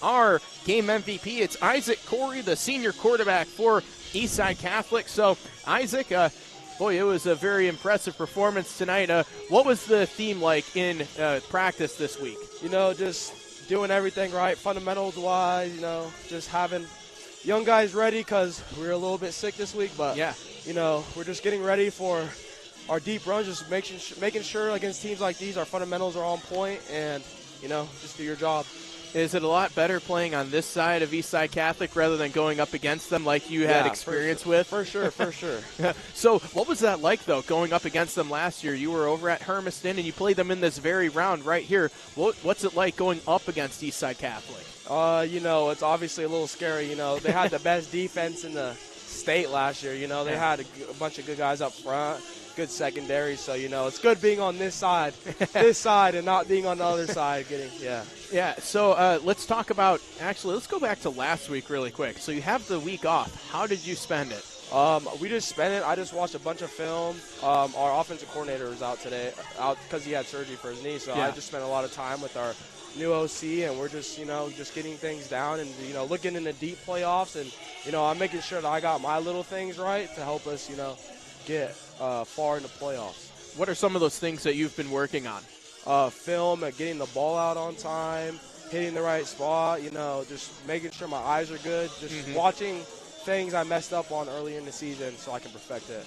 our game MVP. It's Isaac Corey, the senior quarterback for Eastside Catholic. So, Isaac, boy, it was a very impressive performance tonight. What was the theme like in practice this week? Just doing everything right, fundamentals-wise, just having young guys ready because we were a little bit sick this week. But, we're just getting ready for our deep runs, just making sure against teams like these our fundamentals are on point and, just do your job. Is it a lot better playing on this side of Eastside Catholic rather than going up against them like you had experience with? For sure. So what was that like, though, going up against them last year? You were over at Hermiston, and you played them in this very round right here. What's it like going up against Eastside Catholic? It's obviously a little scary. They had the best defense in the state last year. They had a bunch of good guys up front, good secondary. So, it's good being on this side and not being on the other side. Yeah, so let's talk about – actually, let's go back to last week really quick. So you have the week off. How did you spend it? We just spent it. I just watched a bunch of film. Our offensive coordinator was out today because he had surgery for his knee. So I just spent a lot of time with our new OC, and we're just, just getting things down and, looking into deep playoffs. And, I'm making sure that I got my little things right to help us, get far in the playoffs. What are some of those things that you've been working on? Film, getting the ball out on time, hitting the right spot, just making sure my eyes are good, just watching things I messed up on early in the season so I can perfect it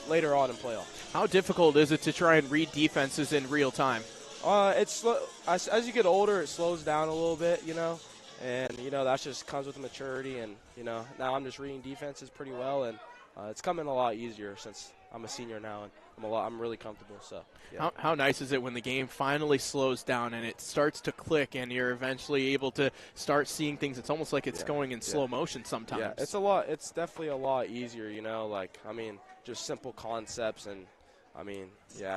later on in playoffs. How difficult is it to try and read defenses in real time? It's slow. As you get older, it slows down a little bit, and, that just comes with maturity. And, now I'm just reading defenses pretty well, and it's coming a lot easier since I'm a senior now, and I'm really comfortable. So, yeah. How nice is it when the game finally slows down and it starts to click and you're eventually able to start seeing things? It's almost like it's going in slow motion sometimes. Yeah, it's definitely a lot easier, just simple concepts. And,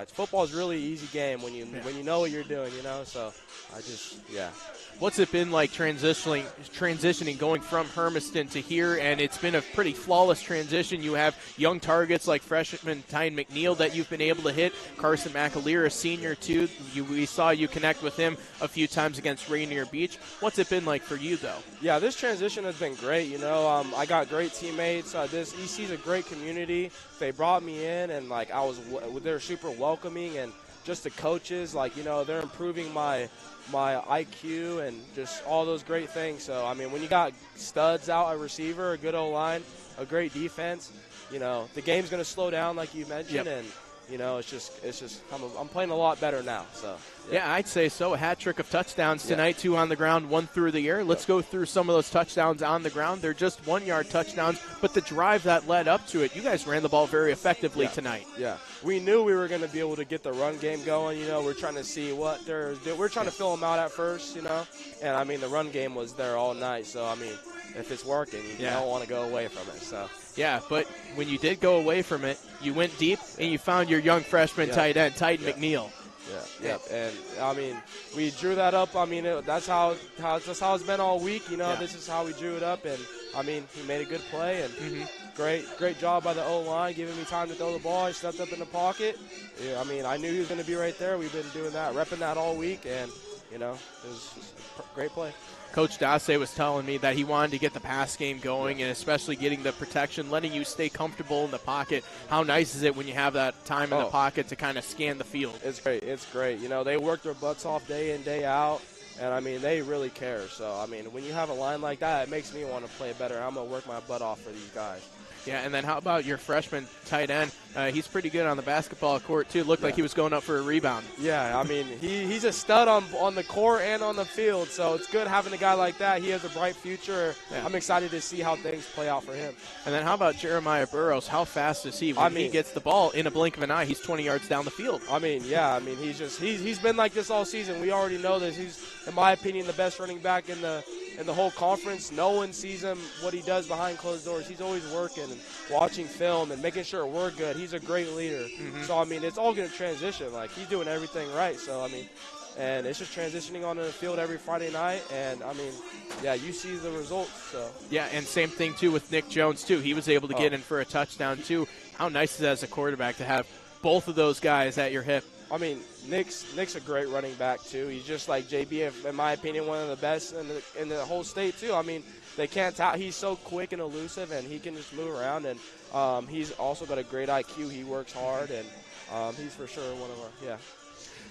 football is a really easy game when you know what you're doing, So, What's it been like transitioning going from Hermiston to here? And it's been a pretty flawless transition. You have young targets like freshman Tytan McNeal that you've been able to hit. Carson McAleer, a senior, too. We saw you connect with him a few times against Rainier Beach. What's it been like for you, though? Yeah, this transition has been great. I got great teammates. This EC's a great community. They brought me in, and, they're super welcoming. And just the coaches, they're improving my IQ and just all those great things. So, when you got studs out at receiver, a good O-line, a great defense, the game's going to slow down like you mentioned. And, it's just I'm playing a lot better now. So, yeah, I'd say so. A hat trick of touchdowns tonight, 2 on the ground, 1 through the air. Let's go through some of those touchdowns on the ground. They're just 1-yard touchdowns, but the drive that led up to it, you guys ran the ball very effectively tonight. Yeah, we knew we were going to be able to get the run game going. We're trying to see what we're trying to fill them out at first, and the run game was there all night. So if it's working, you don't want to go away from it. So. Yeah, but when you did go away from it, you went deep and you found your young freshman tight end, Tytan McNeal. Yeah, and we drew that up. That's how it's been all week. This is how we drew it up, and he made a good play, and great job by the O-line, giving me time to throw the ball. I stepped up in the pocket. Yeah, I knew he was going to be right there. We've been doing that, repping that all week, and it was just a great play. Coach Dasse was telling me that he wanted to get the pass game going, and especially getting the protection, letting you stay comfortable in the pocket. How nice is it when you have that time in the pocket to kind of scan the field? It's great. It's great. They work their butts off day in, day out, and, they really care. So, when you have a line like that, it makes me want to play better. I'm going to work my butt off for these guys. Yeah, and then how about your freshman tight end? He's pretty good on the basketball court, too. Looked like he was going up for a rebound. Yeah, he's a stud on the court and on the field, so it's good having a guy like that. He has a bright future. Yeah. I'm excited to see how things play out for him. And then how about Jeremiah Burrows? How fast is he? When he gets the ball, in a blink of an eye, he's 20 yards down the field. He's been like this all season. We already know this. He's, in my opinion, the best running back in the whole conference. No one sees him, what he does behind closed doors. He's always working and watching film and making sure we're good. He's a great leader. So, it's all going to transition. He's doing everything right. So, and it's just transitioning onto the field every Friday night. And, you see the results. So. Yeah, and same thing, too, with Nick Jones, too. He was able to get in for a touchdown, too. How nice is it as a quarterback to have both of those guys at your hip? I mean, Nick's a great running back too. He's just like JB, in my opinion, one of the best in the whole state too. I mean, they can't tell. He's so quick and elusive, and he can just move around. And he's also got a great IQ. He works hard, and he's for sure one of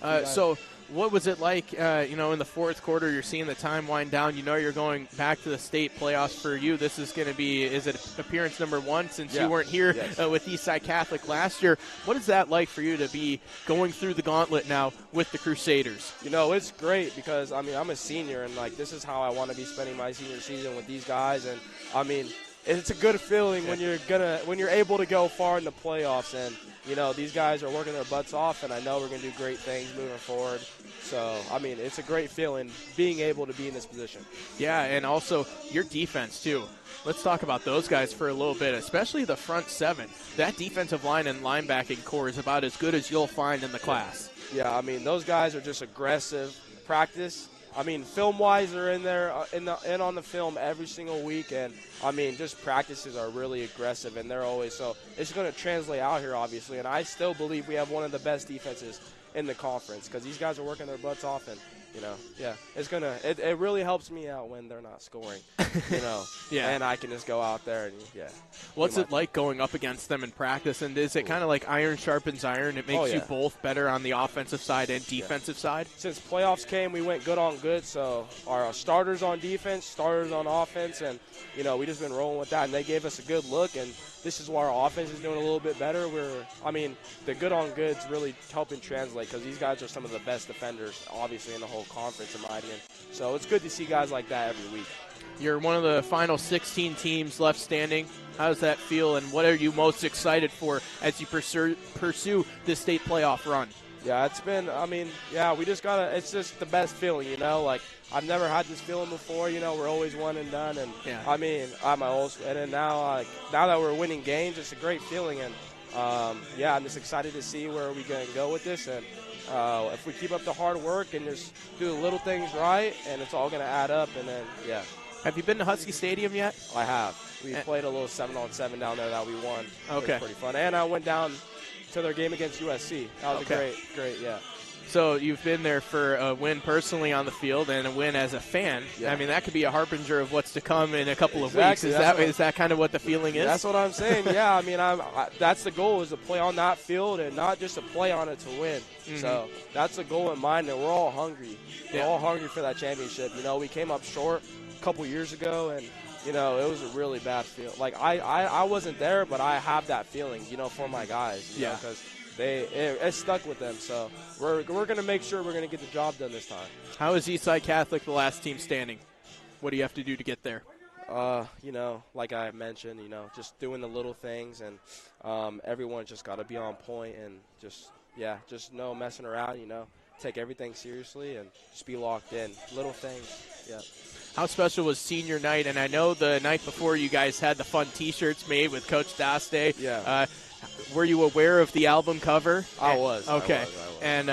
our So what was it like, in the fourth quarter, you're seeing the time wind down, you're going back to the state playoffs for you. This is going to be, is it appearance number 1 since you weren't here with Eastside Catholic last year? What is that like for you to be going through the gauntlet now with the Crusaders? It's great because, I mean, I'm a senior, and, like, this is how I want to be spending my senior season with these guys. And, I mean, it's a good feeling when you're able to go far in the playoffs. And, these guys are working their butts off, and I know we're going to do great things moving forward. So, I mean, it's a great feeling being able to be in this position. Yeah, and also your defense, too. Let's talk about those guys for a little bit, especially the front 7. That defensive line and linebacking core is about as good as you'll find in the class. Yeah, I mean, those guys are just aggressive. Practice. I mean, film-wise, they're in there in on the film every single week, and I mean, just practices are really aggressive, and they're always so. It's going to translate out here, obviously, and I still believe we have one of the best defenses in the conference because these guys are working their butts off, and it really helps me out when they're not scoring, and I can just go out there and What's it like going up against them in practice, and is it kind of like iron sharpens iron? It makes you both better on the offensive side and defensive side? Since playoffs came, we went good on good, so our starters on defense, starters on offense, and we just been rolling with that, and they gave us a good look, and this is why our offense is doing a little bit better. The good on good's really helping translate because these guys are some of the best defenders, obviously, in the whole conference, in my opinion. So it's good to see guys like that every week. You're one of the final 16 teams left standing. How does that feel, and what are you most excited for as you pursue this state playoff run? Yeah, it's been, we just it's just the best feeling, like, I've never had this feeling before, we're always one and done, and I'm old, and then now that we're winning games, it's a great feeling, and I'm just excited to see where we're going to go with this, and if we keep up the hard work and just do the little things right, and it's all going to add up, and then, Have you been to Husky Stadium yet? I have. We played a little 7-on-7 down there that we won. Okay. It was pretty fun, and I went down to their game against USC. That was a great. So you've been there for a win personally on the field and a win as a fan. Yeah. I mean, that could be a harbinger of what's to come in a couple of weeks. Is that kind of what the feeling is? That's what I'm saying. Yeah, I mean, that's the goal, is to play on that field and not just to play on it to win. Mm-hmm. So that's the goal in mind, and we're all hungry. We're all hungry for that championship. We came up short a couple years ago, and it was a really bad feel. Like, I wasn't there, but I have that feeling, for my guys. Because it stuck with them. So we're going to make sure we're going to get the job done this time. How is Eastside Catholic the last team standing? What do you have to do to get there? Like I mentioned, just doing the little things, and everyone's just got to be on point, and just no messing around, take everything seriously and just be locked in. Little things, yeah. How special was senior night? And I know the night before you guys had the fun T-shirts made with Coach Daste. Yeah. Were you aware of the album cover? I was. Okay. I was. And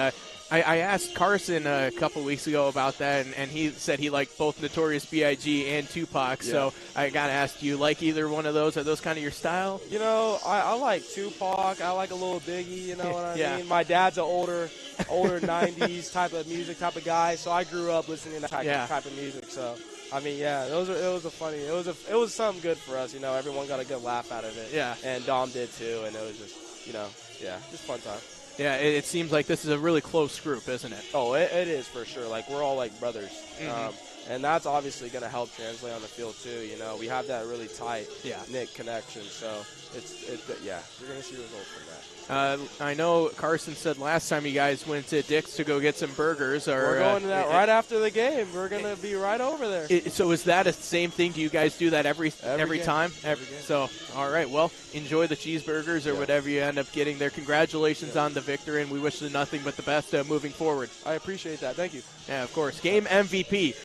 I asked Carson a couple weeks ago about that, and he said he liked both Notorious B.I.G. and Tupac. Yeah. So I got to ask, do you like either one of those? Are those kind of your style? I like Tupac. I like a little Biggie, you know what I mean? My dad's an older 90s type of music type of guy, so I grew up listening to that type of music. So, it was something good for us. Everyone got a good laugh out of it. Yeah. And Dom did too, and it was just, just fun time. Yeah, it seems like this is a really close group, isn't it? Oh, it is for sure. Like, we're all like brothers. Mm-hmm. And that's obviously going to help translate on the field too. We have that really tight knit connection. So you're going to see results from that. I know Carson said last time you guys went to Dick's to go get some burgers. We're going to that right after the game. We're going to be right over there. So is that a same thing? Do you guys do that every time? Every game. So, all right. Well, enjoy the cheeseburgers or whatever you end up getting there. Congratulations on the victory, and we wish you nothing but the best moving forward. I appreciate that. Thank you. Yeah, of course. Game MVP.